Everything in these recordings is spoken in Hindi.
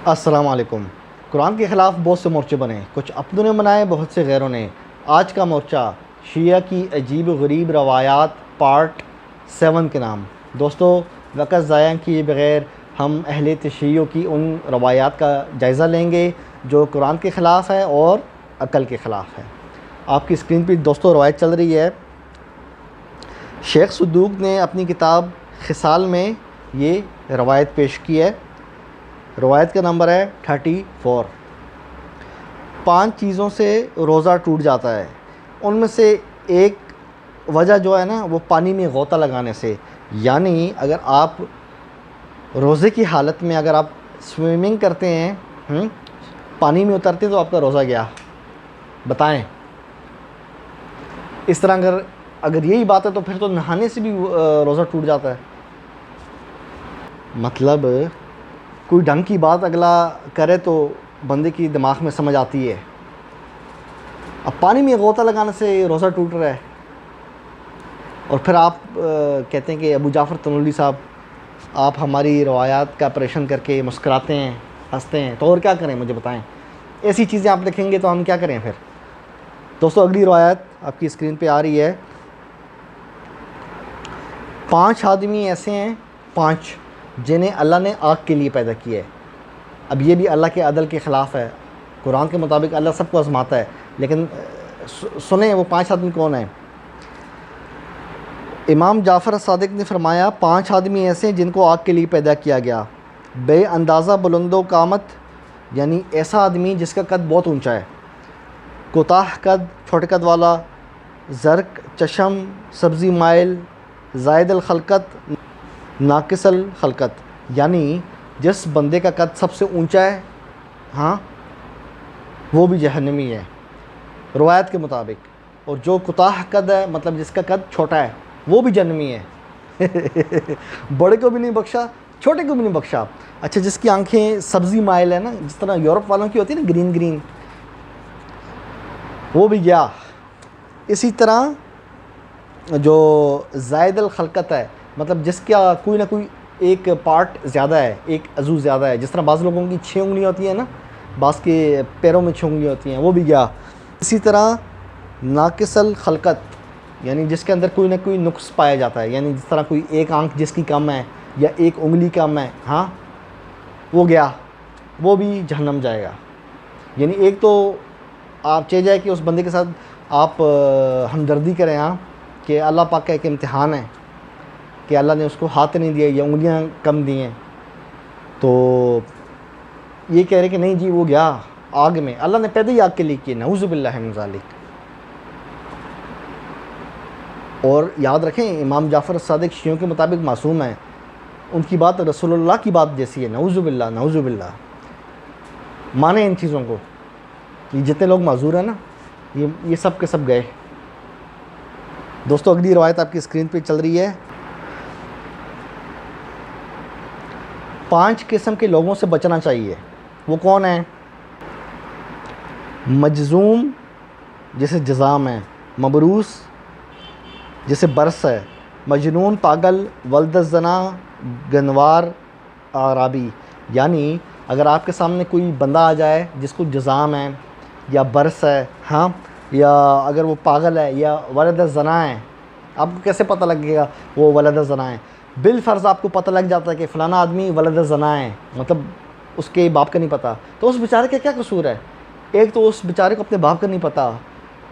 अस्सलाम वालेकुम। कुरान के ख़िलाफ़ बहुत से मोर्चे बने, कुछ अपनों ने बनाए, बहुत से गैरों ने। आज का मोर्चा शिया की अजीब व गरीब रवायात पार्ट 7 के नाम। दोस्तों, वक़्त ज़ाया किए बग़ैर हम अहले तशय्युअ की उन रवायात का जायज़ा लेंगे जो कुरान के ख़िलाफ़ है और अक़ल के ख़िलाफ़ है। आपकी स्क्रीन पर दोस्तों रवायत चल रही है। शेख सदूक ने अपनी किताब खिसाल में ये रवायत पेश की है। रवायत का नंबर है 34। 5 चीज़ों से रोज़ा टूट जाता है। उनमें से एक वजह जो है ना, वो पानी में गोता लगाने से। यानी अगर आप रोज़े की हालत में अगर आप स्विमिंग करते हैं, पानी में उतरते हैं, तो आपका रोज़ा गया। बताएं, इस तरह अगर यही बात है तो फिर तो नहाने से भी रोज़ा टूट जाता है। मतलब कोई ढंग की बात अगला करे तो बंदे की दिमाग में समझ आती है। अब पानी में गोता लगाने से रोज़ा टूट रहा है और फिर आप कहते हैं कि अबू जाफ़र तनूली साहब, आप हमारी रवायात का ऑपरेशन करके मुस्कुराते हैं, हंसते हैं, तो और क्या करें मुझे बताएं। ऐसी चीज़ें आप लिखेंगे तो हम क्या करें फिर। दोस्तों, अगली रवायत आपकी स्क्रीन पे आ रही है। 5 आदमी ऐसे हैं, 5 जिन्हें अल्लाह ने आग के लिए पैदा किया है। अब ये भी अल्लाह के अदल के ख़िलाफ़ है। कुरान के मुताबिक अल्लाह सबको आज़माता है, लेकिन सुने वो 5 आदमी कौन हैं। इमाम जाफ़र सादिक ने फरमाया, 5 आदमी ऐसे हैं जिनको आग के लिए पैदा किया गया। बेअंदाज़ा बुलंदो कामत, यानी ऐसा आदमी जिसका कद बहुत ऊंचा है। कोताह कद, छोटे कद वाला। ज़र्क चशम, सब्ज़ी माइल। ज़ायदल खलकत, नाकिसल खलकत, यानी जिस बंदे का कद सबसे ऊंचा है, हाँ, वो भी जहन्नमी है रवायत के मुताबिक। और जो कुताह कद है, मतलब जिसका कद छोटा है, वो भी जहन्नमी है। बड़े को भी नहीं बख्शा, छोटे को भी नहीं बख्शा। अच्छा, जिसकी आंखें सब्ज़ी माइल है ना, जिस तरह यूरोप वालों की होती है ना, ग्रीन ग्रीन, वो भी गया। इसी तरह जो ज़ायदल खलकत है, मतलब जिसका कोई ना कोई एक पार्ट ज़्यादा है, एक अज़ू ज़्यादा है। जिस तरह बाज़ लोगों की 6 उंगलियाँ होती हैं ना, बाज़ के पैरों में 6 उंगलियाँ होती हैं, वो भी गया। इसी तरह नाकिसल खलकत, यानी जिसके अंदर कोई ना कोई नुक्स पाया जाता है, यानी जिस तरह कोई एक आंख जिसकी कम है या एक उंगली कम है, हाँ, वो गया, वो भी जहन्नम जाएगा। यानी एक तो आप चाह जाए कि उस बंदे के साथ आप हमदर्दी करें, हाँ, कि अल्लाह पाक का एक इम्तिहान है कि अल्लाह ने उसको हाथ नहीं दिया या उंगलियां कम दी हैं, तो ये कह रहे कि नहीं जी वो गया आग में, अल्लाह ने पैदा ही आग के लिए किया। नऊज़ु बिल्लाहि मिन ज़ालिक। और याद रखें, इमाम जाफ़र सादिक शियों के मुताबिक मासूम है। उनकी बात रसूलुल्लाह की बात जैसी है। नऊज़ु बिल्लाह, नऊज़ु बिल्लाह। माने इन चीज़ों को। ये जितने लोग माजूर हैं ना, ये सब के सब गए। दोस्तों, अगली रवायत आपकी स्क्रीन पे चल रही है। 5 किस्म के लोगों से बचना चाहिए। वो कौन है? मजजूम, जैसे जज़ाम है। मबरूस, जैसे बरस है। मजनून, पागल। वल्दज़ना, गनवार, आराबी, यानी अगर आपके सामने कोई बंदा आ जाए जिसको जज़ाम है या बरस है, हाँ, या अगर वो पागल है या वलद-ज़ना है, आपको कैसे पता लगेगा वो वलद-ज़ना है? बिल फ़र्ज़ आपको पता लग जाता है कि फ़लाना आदमी वलद-ज़ना है, मतलब उसके बाप का नहीं पता। तो उस बेचारे का क्या कसूर है? एक तो उस बेचारे को अपने बाप का नहीं पता,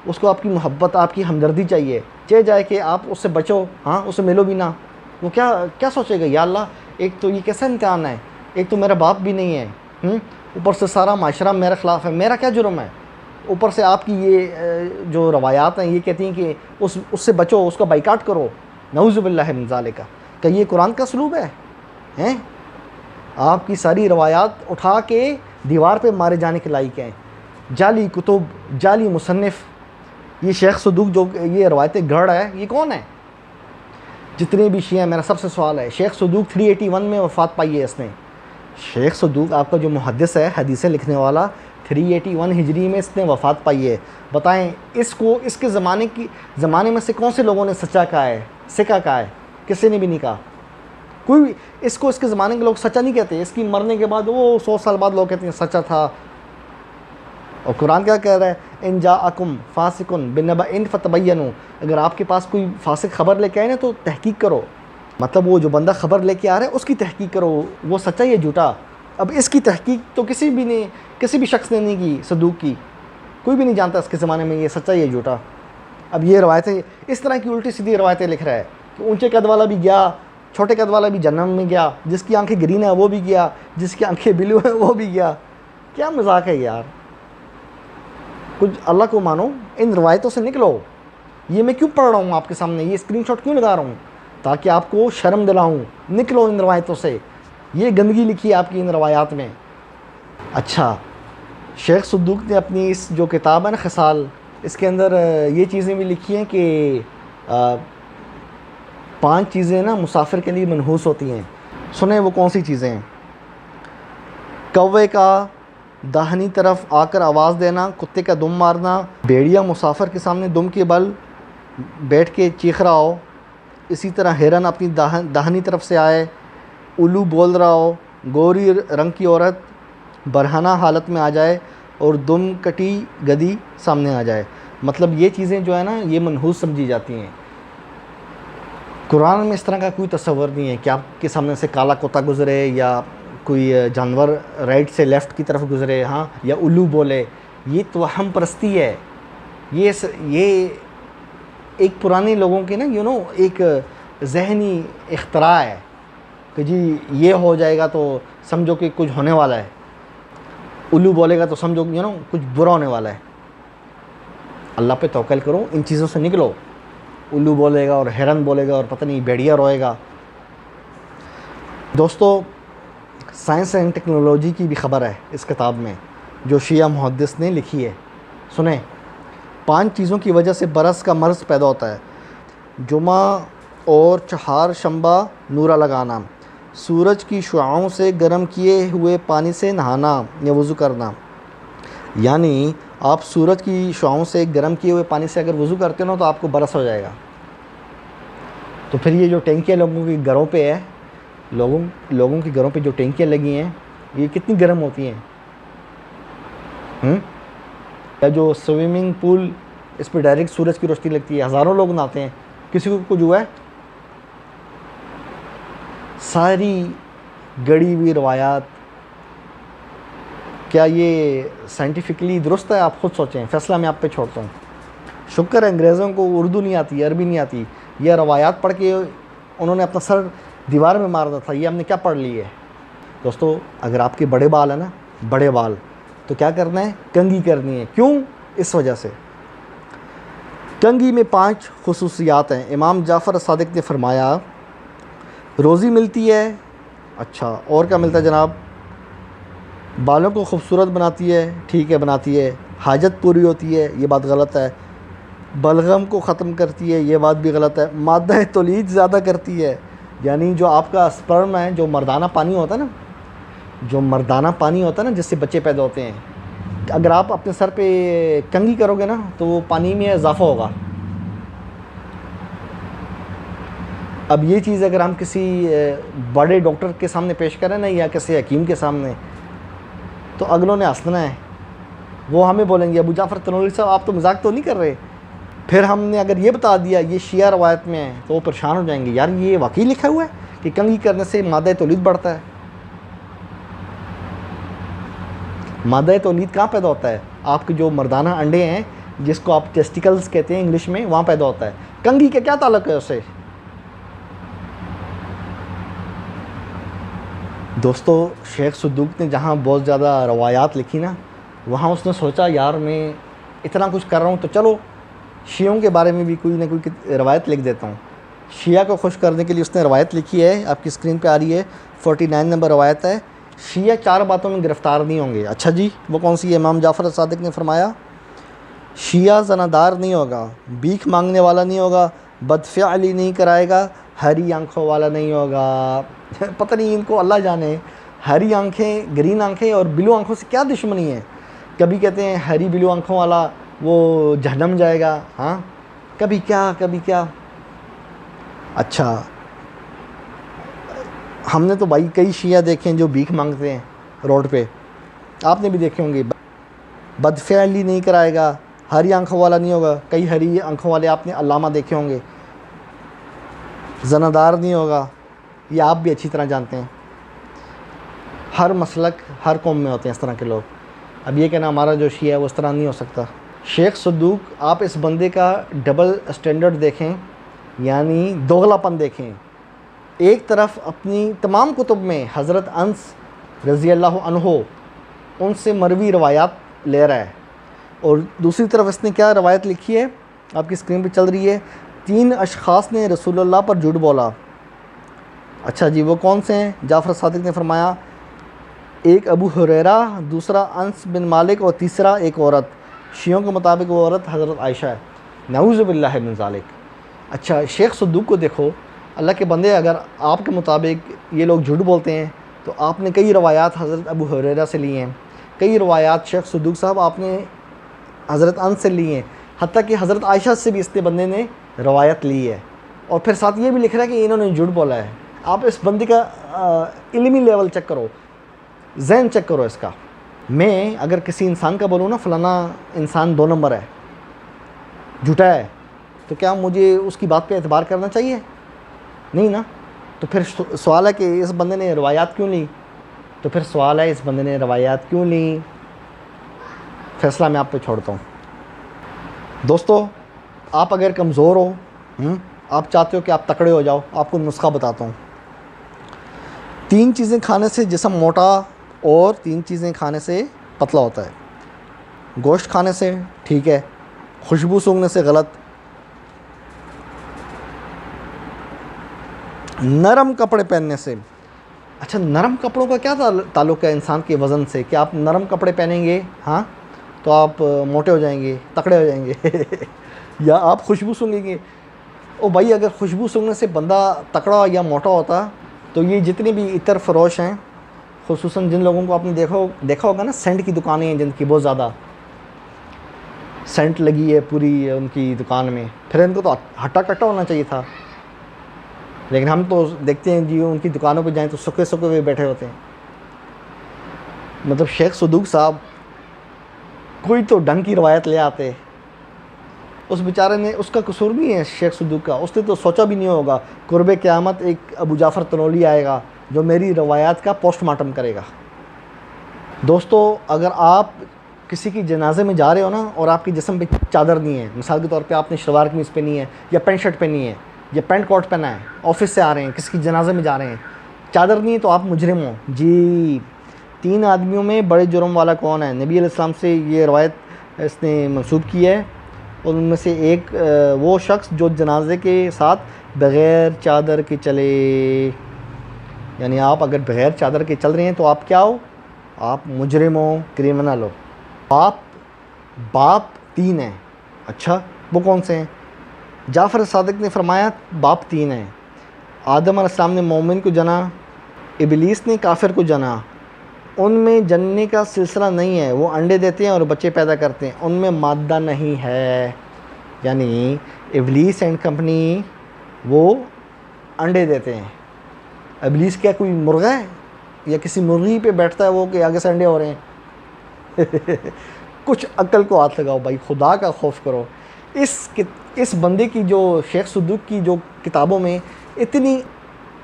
उसको आपकी मोहब्बत, आपकी हमदर्दी चाहिए। चाहे जाए कि आप उससे बचो, हाँ, उससे मिलो भी ना, वो क्या क्या सोचेगा, या अल्लाह, एक तो ये कैसा इम्तिहान है, एक तो मेरा बाप भी नहीं है, ऊपर से सारा माशरा मेरे ख़िलाफ़ है, मेरा क्या जुर्म है? ऊपर से आपकी ये जो रवायात हैं ये कहती हैं कि उससे बचो, उसका बाइकाट करो। नऊज़ु बिल्लाहि मिन ज़ालिका। क्या ये कुरान का सलूब है? हैं? आपकी सारी रवायात उठा के दीवार पे मारे जाने के लायक हैं। जाली कुतुब, जाली मुसन्निफ़। ये शेख सदूक जो ये रवायतें गढ़ है, ये कौन है? जितने भी शिया, मेरा सबसे सवाल है, शेख सदूक 381 में वफ़ात पाई है इसने। शेख सदूक आपका जो मुहद्दिस है, हदीसें लिखने वाला, 381 हिजरी में इसने वफ़ात पाई है। बताएं, इसको इसके ज़माने में से कौन से लोगों ने सच्चा कहा है, सिक्का कहा है? किसी ने भी नहीं कहा। कोई भी इसको इसके ज़माने के लोग सच्चा नहीं कहते, इसकी मरने के बाद वो 100 साल बाद लोग कहते हैं सच्चा था। और कुरान क्या कह रहा है, इन जा अकुम फासिकुन बिनबा इन फतबय्यनु, अगर आपके पास कोई फासिक ख़बर लेके आए ना तो तहकीक करो। मतलब वो जो बंदा ख़बर लेके आ रहा है उसकी तहकीक करो, वो सच्चा या झूठा। अब इसकी तहकीक तो किसी भी शख्स ने नहीं की, सदूक की, कोई भी नहीं जानता इसके ज़माने में ये सच्चा या झूठा। अब ये रवायतें, इस तरह की उल्टी सीधी रवायतें लिख रहा है कि ऊंचे कद वाला भी गया, छोटे कद वाला भी जन्नत में गया, जिसकी आंखें ग्रीन है वो भी गया, जिसकी आंखें ब्लू है वो भी गया। क्या मजाक है यार, कुछ अल्लाह को मानो, इन रवायतों से निकलो। ये मैं क्यों पढ़ रहा हूँ आपके सामने, ये स्क्रीनशॉट क्यों लगा रहा हूँ, ताकि आपको शर्म दिलाऊँ। निकलो इन रवायतों से, ये गंदगी लिखी है आपकी इन रवायात में। अच्छा, शेख सद्दूक ने अपनी इस जो किताब है ना खिसाल, इसके अंदर ये चीज़ें भी लिखी हैं कि 5 चीज़ें ना मुसाफिर के लिए मनहूस होती हैं। सुने वो कौन सी चीज़ें हैं। कौवे का दाहिनी तरफ आकर आवाज़ देना, कुत्ते का दुम मारना, भेड़िया मुसाफिर के सामने दुम के बल बैठ के चीख रहा हो, इसी तरह हिरन अपनी दाहिनी तरफ से आए, उल्लू बोल रहा हो, गोरी रंग की औरत बरहना हालत में आ जाए और दुम कटी गधी सामने आ जाए। मतलब ये चीज़ें जो है ना ये मनहूस समझी जाती हैं। कुरान में इस तरह का कोई तस्वर नहीं है कि आपके सामने से काला कुत्ता गुज़रे या कोई जानवर राइट से लेफ़्ट की तरफ गुज़रे, हाँ, या उल्लू बोले। ये तो हम परस्ती है, ये एक पुराने लोगों के ना एक जहनी इख्तरा है कि जी ये हो जाएगा तो समझो कि कुछ होने वाला है, उल्लू बोलेगा तो समझो कुछ बुरा होने वाला है। अल्लाह पे तवक्कल करो, इन चीज़ों से निकलो। उल्लू बोलेगा और हिरन बोलेगा और पता नहीं भेड़िया रोएगा। दोस्तों, साइंस एंड टेक्नोलॉजी की भी ख़बर है इस किताब में जो शिया मुहद्दिस ने लिखी है। सुने, 5 चीज़ों की वजह से बरस का मर्ज़ पैदा होता है। जुमा और चहार शंबा नूरा लगाना, सूरज की शुआओं से गर्म किए हुए पानी से नहाना या वज़ू करना। यानी आप सूरज की शुआओं से गर्म किए हुए पानी से अगर वज़ू करते हो तो आपको बरस हो जाएगा। तो फिर ये जो टैंकियाँ लोगों के घरों पे है, लोगों के घरों पे जो टैंकियाँ लगी हैं ये कितनी गर्म होती हैं। या जो स्विमिंग पूल, इस पर डायरेक्ट सूरज की रोशनी लगती है, हज़ारों लोग नहाते हैं, किसी को कुछ हुआ है। सारी गढ़ी हुई रवायात, क्या ये साइंटिफिकली दुरुस्त है? आप ख़ुद सोचें, फ़ैसला मैं आप पे छोड़ता हूँ। शुक्र है अंग्रेज़ों को उर्दू नहीं आती, अरबी नहीं आती, यह रवायात पढ़ के उन्होंने अपना सर दीवार में मार दिया था। ये हमने क्या पढ़ ली है। दोस्तों, अगर आपके बड़े बाल है ना, बड़े बाल, तो क्या करना है, कंघी करनी है। क्यों? इस वजह से। कंघी में 5 खुसूसियात हैं। इमाम जाफ़र सादिक ने फरमाया, रोज़ी मिलती है। अच्छा, और क्या मिलता है जनाब? बालों को खूबसूरत बनाती है, ठीक है बनाती है। हाजत पूरी होती है, ये बात गलत है। बलगम को ख़त्म करती है, ये बात भी गलत है। मादा तौलीद ज़्यादा करती है, यानी जो आपका स्पर्म है, जो मर्दाना पानी होता है ना, जिससे बच्चे पैदा होते हैं, अगर आप अपने सर पे कंघी करोगे ना तो वो पानी में इजाफ़ा होगा। अब ये चीज़ अगर हम किसी बड़े डॉक्टर के सामने पेश करें ना या किसी हकीम के सामने, तो अगलों ने हंसना है। वो हमें बोलेंगे, अबू जाफ़र तनूरी साहब आप तो मजाक तो नहीं कर रहे। फिर हमने अगर ये बता दिया ये शिया रवायत में है तो वो परेशान हो जाएंगे, यार ये वाकई लिखा हुआ है कि कंघी करने से मादा तौलीद बढ़ता है। मादा तौलीद कहाँ पैदा होता है? आपके जो मर्दाना अंडे हैं, जिसको आप टेस्टिकल्स कहते हैं इंग्लिश में, वहाँ पैदा होता है। कंघी का क्या ताल्लुक है उससे? दोस्तों, शेख सद्दूक ने जहाँ बहुत ज़्यादा रवायात लिखी ना, वहाँ उसने सोचा यार मैं इतना कुछ कर रहा हूँ तो चलो शियों के बारे में भी कोई ना कोई रवायत लिख देता हूँ। शिया को खुश करने के लिए उसने रवायत लिखी है, आपकी स्क्रीन पे आ रही है। 49 नंबर रवायत है, शिया 4 बातों में गिरफ़्तार नहीं होंगे। अच्छा जी, वो कौन सी है? इमाम जाफ़र सादिक ने फरमाया, शिया ज़नादार नहीं होगा, भीख मांगने वाला नहीं होगा, बदफ़िअली नहीं कराएगा, हरी आंखों वाला नहीं होगा। पता नहीं इनको अल्लाह जाने, हरी आंखें, ग्रीन आंखें और ब्लू आंखों से क्या दुश्मनी है। कभी कहते हैं हरी ब्लू आंखों वाला वो जहन्नम जाएगा, हाँ, कभी क्या। अच्छा, हमने तो भाई कई शिया देखे हैं जो भीख मांगते हैं रोड पे, आपने भी देखे होंगे। बदफैली नहीं कराएगा, हरी आंखों वाला नहीं होगा, कई हरी आंखों वाले आपने अल्लामा देखे होंगे। ज़नादार नहीं होगा, ये आप भी अच्छी तरह जानते हैं। हर मसलक हर कौम में होते हैं इस तरह के लोग। अब ये कहना हमारा जो शिया है वो इस तरह नहीं हो सकता। शेख सद्दूक, आप इस बंदे का डबल स्टैंडर्ड देखें, यानी दोगलापन देखें। एक तरफ अपनी तमाम कुतुब में हज़रत अनस रज़ी अल्लाह अन्हो उनसे मरवी रवायात ले रहा है, और दूसरी तरफ इसने क्या रवायत लिखी है, आपकी स्क्रीन पे चल रही है। 3 अशख़ास ने रसूलुल्लाह पर झूठ बोला। अच्छा जी, वो कौन से हैं? जाफ़र सादिक ने फरमाया, एक अबू हुरैरा, दूसरा अनस बिन मालिक और तीसरा एक औरत। शियों के मुताबिक वो औरत हज़रत आयशा है। नऊज़ु बिल्लाहि मिन ज़ालिक। अच्छा, शेख सद्दूक को देखो, अल्लाह के बंदे, अगर आपके मुताबिक ये लोग झूठ बोलते हैं तो आपने कई रवायात हज़रत अबू हुरैरा से ली हैं, कई रवायात शेख सद्दूक साहब आपने हज़रत अनस से ली हैं, हत्ता कि हज़रत आयशा से भी इसने बंदे ने रवायत ली है, और फिर साथ ये भी लिख रहा है कि इन्होंने झूठ बोला है। आप इस बंदे का इल्मी लेवल चेक करो, जहन चेक करो इसका। मैं अगर किसी इंसान का बोलूँ ना फ़लाना इंसान 2 नंबर है, झूठा है, तो क्या मुझे उसकी बात पे एतबार करना चाहिए? नहीं ना। तो फिर सवाल है कि इस बंदे ने रवायात क्यों ली? तो फिर सवाल है इस बंदे ने रवायात क्यों ली? फ़ैसला मैं आप पे छोड़ता हूँ। दोस्तों, आप अगर कमज़ोर हो, आप चाहते हो कि आप तकड़े हो जाओ, आपको नुस्खा बताता हूँ। 3 चीज़ें खाने से जिस्म मोटा और 3 चीज़ें खाने से पतला होता है। गोश्त खाने से ठीक है, खुशबू सूंघने से गलत, नरम कपड़े पहनने से। अच्छा, नरम कपड़ों का क्या ताल्लुक़ है इंसान के वज़न से? कि आप नरम कपड़े पहनेंगे हाँ तो आप मोटे हो जाएंगे, तकड़े हो जाएंगे या आप खुशबू सूंघेंगे। ओ भाई, अगर खुशबू सूंघने से बंदा तकड़ा या मोटा होता तो ये जितने भी इतर फरोश हैं, खुसूसन जिन लोगों को आपने देखा होगा ना, सेंट की दुकानें हैं जिनकी बहुत ज़्यादा सेंट लगी है पूरी उनकी दुकान में, फिर इनको तो हट्टा कट्टा होना चाहिए था। लेकिन हम तो देखते हैं जी उनकी दुकानों पे जाएं तो सुखे सुखे हुए बैठे होते हैं। मतलब शेख सद्दूक साहब कोई तो ढंग की रवायत ले आते। उस बेचारे ने, उसका कसूर नहीं है शेख सद्दूक का, उसने तो सोचा भी नहीं होगा कुर्बे क़यामत एक अबू जाफ़र तनोली आएगा जो मेरी रवायात का पोस्टमार्टम करेगा। दोस्तों, अगर आप किसी की जनाजे में जा रहे हो ना और आपके जिस्म पे चादर नहीं है, मिसाल के तौर पे आपने शलवार कमीज़ पहनी है या पैंट शर्ट पहनी है या पैंट कोट पहना है, ऑफिस से आ रहे हैं, किसी की जनाजे में जा रहे हैं, चादर नहीं है, तो आप मुजरिम हो जी। 3 आदमियों में बड़े जुर्म वाला कौन है? नबी अलैहिस्सलाम से ये रवायत इसने मंसूब की है, और उनमें से एक वो शख्स जो जनाजे के साथ बग़ैर चादर के चले। यानी आप अगर बग़ैर चादर के चल रहे हैं तो आप क्या हो? आप मुजरिम हो, क्रिमिनल हो। बाप 3 हैं। अच्छा, वो कौन से हैं? जाफ़र सादिक ने फरमाया बाप 3 हैं। आदम अलैहिस्सलाम ने मोमिन को जना, इबलीस ने काफिर को जना। उनमें जनने का सिलसिला नहीं है, वो अंडे देते हैं और बच्चे पैदा करते हैं, उनमें मादा नहीं है। यानी इबलीस एंड कंपनी वो अंडे देते हैं। इबलीस क्या कोई मुर्गा है या किसी मुर्गी पे बैठता है वो कि आगे से अंडे हो रहे हैं? कुछ अक्ल को हाथ लगाओ भाई, खुदा का खौफ करो। इस बंदे की जो शेख सद्दूक की जो किताबों में इतनी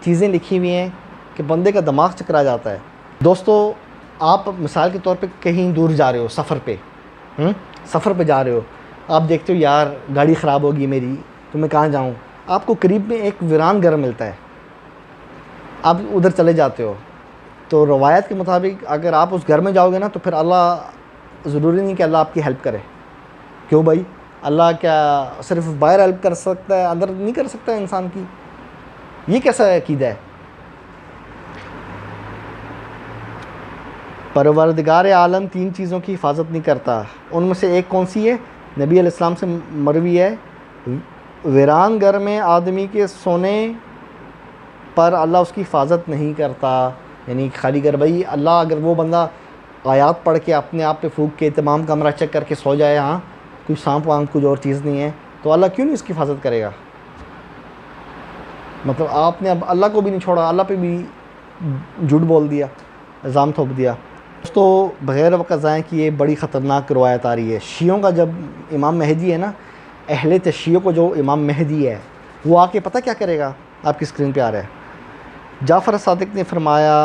चीज़ें लिखी हुई हैं कि बंदे का दिमाग चकरा जाता है। दोस्तों, आप मिसाल के तौर पे कहीं दूर जा रहे हो, सफ़र पे जा रहे हो, आप देखते हो यार गाड़ी ख़राब होगी मेरी, तो मैं कहाँ जाऊँ? आपको करीब में एक वीरान घर मिलता है, आप उधर चले जाते हो। तो रवायत के मुताबिक अगर आप उस घर में जाओगे ना तो फिर अल्लाह, ज़रूरी नहीं कि अल्लाह आपकी हेल्प करे। क्यों भाई? अल्लाह क्या सिर्फ बाहर हेल्प कर सकता है, अंदर नहीं कर सकता है इंसान की? ये कैसा अक़ीदा है? परवरदिगार आलम 3 चीज़ों की हिफाजत नहीं करता। उनमें से एक कौन सी है? नबी अलैहिस्सलाम से मरवी है, वीरान घर में आदमी के सोने पर अल्लाह उसकी हिफाजत नहीं करता। यानी खाली घर भाई, अल्लाह अगर वो बंदा आयात पढ़ के अपने आप पे फूंक के तमाम कमरा चेक करके सो जाए, हाँ कोई सांप वांप कुछ और चीज़ नहीं है, तो अल्लाह क्यों नहीं उसकी हिफाजत करेगा? मतलब आपने अब अल्लाह को भी नहीं छोड़ा, अल्लाह पे भी झूठ बोल दिया, इल्ज़ाम थोप दिया। दोस्तों बग़ैर वक़्त ज़ाय कि ये बड़ी ख़तरनाक रवायत आ रही है। शियों का जब इमाम मेहदी है ना, अहले तशिय्यो को जो इमाम मेहदी है वो आके पता क्या करेगा, आपकी स्क्रीन पे आ रहा है। जाफ़र सादिक ने फरमाया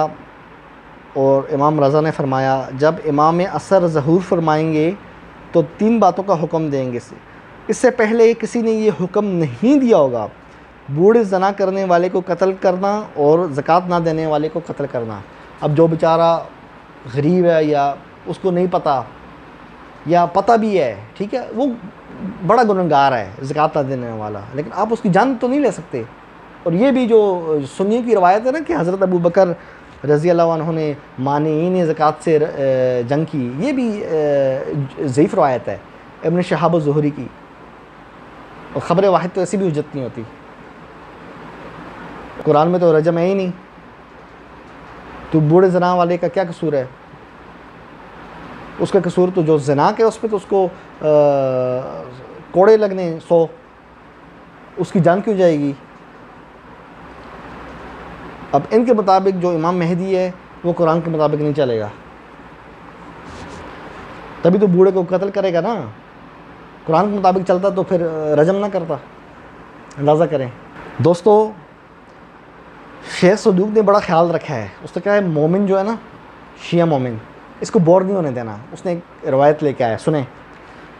और इमाम रज़ा ने फरमाया, जब इमाम असर ज़हूर फरमाएंगे तो 3 बातों का हुक्म देंगे। इससे पहले किसी ने ये हुक्म नहीं दिया होगा, बूढ़े ज़ना करने वाले को कत्ल करना और ज़कात ना देने वाले को कत्ल करना। अब जो बेचारा गरीब है या उसको नहीं पता या पता भी है, ठीक है, वो बड़ा गुनहगार है ज़कात ना देने वाला, लेकिन आप उसकी जान तो नहीं ले सकते। और ये भी जो सुन्नी की रवायत है ना कि हज़रत अबू बकर रज़ी अल्लाह अन्हु ने मानीन ज़कात से जंग की, ये भी ज़ईफ़ रवायत है इब्न शहाब ज़ुहरी की। और ख़बर वाहिद तो ऐसी भी हुज्जत नहीं होती, कुरान में तो रजम है ही नहीं, तो बूढ़े जना वाले का क्या कसूर है? उसका कसूर तो जो जना के उस पर तो उसको कोड़े लगने 100, उसकी जान क्यों जाएगी? अब इनके मुताबिक जो इमाम मेहदी है वो कुरान के मुताबिक नहीं चलेगा, तभी तो बूढ़े को कत्ल करेगा ना। कुरान के मुताबिक चलता तो फिर रजम ना करता। अंदाज़ा करें दोस्तों, शेख सदूक ने बड़ा ख्याल रखा है। उसने कहा है मोमिन जो है ना, शिया मोमिन, इसको बोर नहीं होने देना। उसने एक रवायत लेके आया, सुने।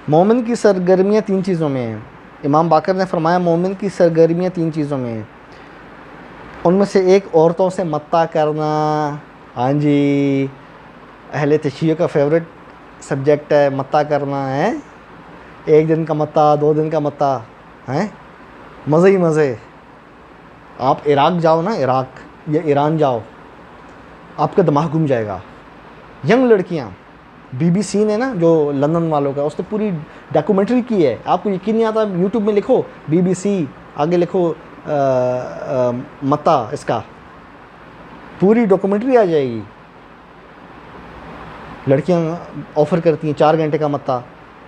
मोमिन की सरगर्मियाँ 3 चीज़ों में हैं। इमाम बाकर ने फरमाया मोमिन की सरगर्मियाँ 3 चीज़ों में हैं, उनमें से एक औरतों से मत्ता करना। हाँ जी, अहले तशिय्यो का फेवरेट सब्जेक्ट है मत्ता करना है। 1 दिन का मत्ता, 2 दिन का मत्ता है, मज़े ही मज़े। आप इराक जाओ ना, इराक या ईरान जाओ, आपका दिमाग घूम जाएगा। यंग लड़कियां, BBC ने ना जो लंदन वालों का, उसने पूरी डॉक्यूमेंट्री की है। आपको यकीन नहीं आता, यूट्यूब में लिखो BBC, आगे लिखो मत्ता, इसका पूरी डॉक्यूमेंट्री आ जाएगी। लड़कियां ऑफ़र करती हैं 4 घंटे का मत्ता,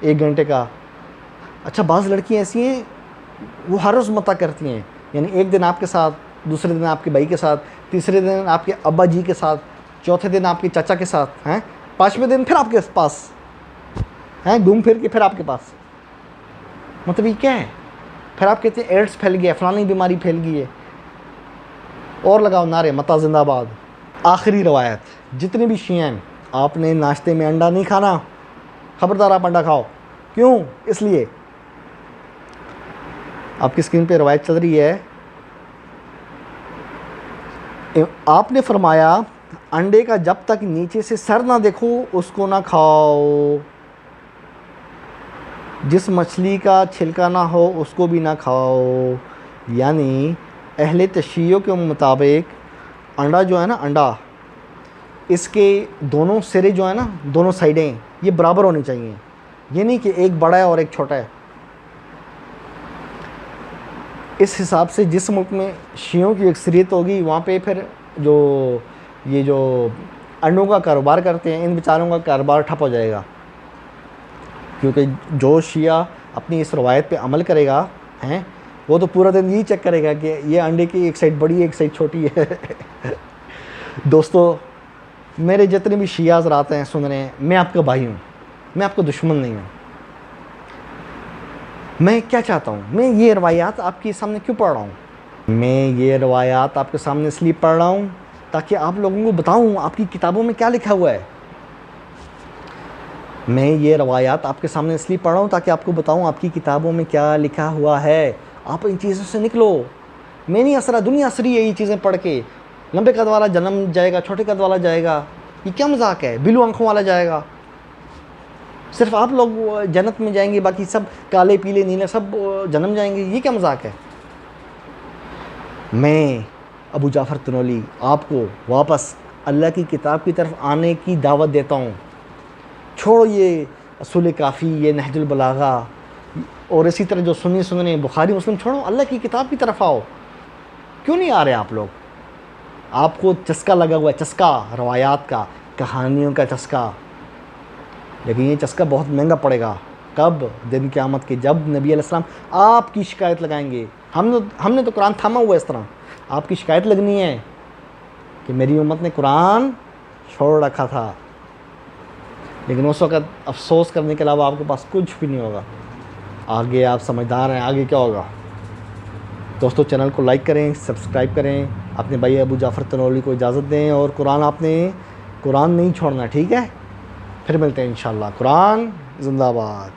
1 घंटे का। अच्छा, बाज़ लड़कियां ऐसी हैं वो हर रोज़ मत्ता करती हैं, यानी 1 दिन आपके साथ, दूसरे दिन आपके भाई के साथ, तीसरे दिन आपके अब्बा जी के साथ, चौथे दिन आपके चाचा के साथ, हैं 5वें दिन फिर आपके पास, हैं घूम फिर के फिर आपके पास। मतलब ये क्या है? फिर आप कहते हैं एड्स फैल गया, फलानी बीमारी फैल गई है, और लगाओ नारे मत्ता जिंदाबाद। आखिरी रवायत, जितने भी शिया हैं, आपने नाश्ते में अंडा नहीं खाना, ख़बरदार आप अंडा खाओ। क्यों? इसलिए आपकी स्क्रीन पे रवायत चल रही है, आपने फरमाया अंडे का जब तक नीचे से सर ना देखो उसको ना खाओ, जिस मछली का छिलका ना हो उसको भी ना खाओ। यानी अहले तशय्यो के मुताबिक अंडा जो है ना, अंडा, इसके दोनों सिरे जो है ना, दोनों साइडें ये बराबर होनी चाहिए। ये नहीं कि एक बड़ा है और एक छोटा है। इस हिसाब से जिस मुल्क में शियों की अक्सरियत होगी, वहाँ पे फिर जो ये जो अंडों का कारोबार करते हैं, इन बेचारों का कारोबार ठप हो जाएगा। क्योंकि जो शिया अपनी इस रवायत पे अमल करेगा, हैं, वो तो पूरा दिन यही चेक करेगा कि ये अंडे की एक साइड बड़ी है, एक साइड छोटी है। दोस्तों, मेरे जितने भी शिया हज़रात हैं सुन रहे हैं, मैं आपका भाई हूँ, मैं आपका दुश्मन नहीं हूँ। मैं क्या चाहता हूँ, मैं ये रवायात आपके सामने क्यों पढ़ रहा हूँ? मैं ये रवायात आपके सामने इसलिए पढ़ रहा हूँ ताकि आप लोगों को बताऊँ आपकी किताबों में क्या लिखा हुआ है। मैं ये रवायात आपके सामने इसलिए पढ़ रहा हूँ ताकि आपको बताऊँ आपकी किताबों में क्या लिखा हुआ है। आप इन चीज़ों से निकलो। मैं नहीं असरा, दुनिया असरी है ये चीज़ें पढ़ के। लंबे कद वाला जन्म जाएगा, छोटे कद वाला जाएगा, ये क्या मजाक है? बिलू आंखों वाला जाएगा। सिर्फ आप लोग जन्नत में जाएंगे, बाकी सब काले पीले नीले सब जन्म जाएंगे, ये क्या मजाक है? मैं अबू जाफ़र तनोली आपको वापस अल्लाह की किताब की तरफ आने की दावत देता हूँ। छोड़ो ये असूल काफ़ी, ये नहजुल बलागा और इसी तरह जो सुन्नी सुनने बुखारी मुस्लिम, छोड़ो, अल्लाह की किताब की तरफ आओ। क्यों नहीं आ रहे आप लोग? आपको चस्का लगा हुआ है, चस्का रवायात का, कहानियों का चस्का। लेकिन ये चस्का बहुत महंगा पड़ेगा। कब? दिन क़यामत के, जब नबी अलैहिस्सलाम आपकी शिकायत लगाएंगे। हमने तो कुरान थामा हुआ है इस तरह। आपकी शिकायत लगनी है, कि मेरी उम्मत ने कुरान छोड़ रखा था, लेकिन उस वक़्त अफसोस करने के अलावा आपके पास कुछ भी नहीं होगा। आगे आप समझदार हैं, आगे क्या होगा। दोस्तों चैनल को लाइक करें, सब्सक्राइब करें, अपने भाई अबू जाफ़र तनोली को इजाज़त दें, और कुरान नहीं छोड़ना, ठीक है। फिर मिलते हैं इंशाअल्लाह। कुरान ज़िंदाबाद।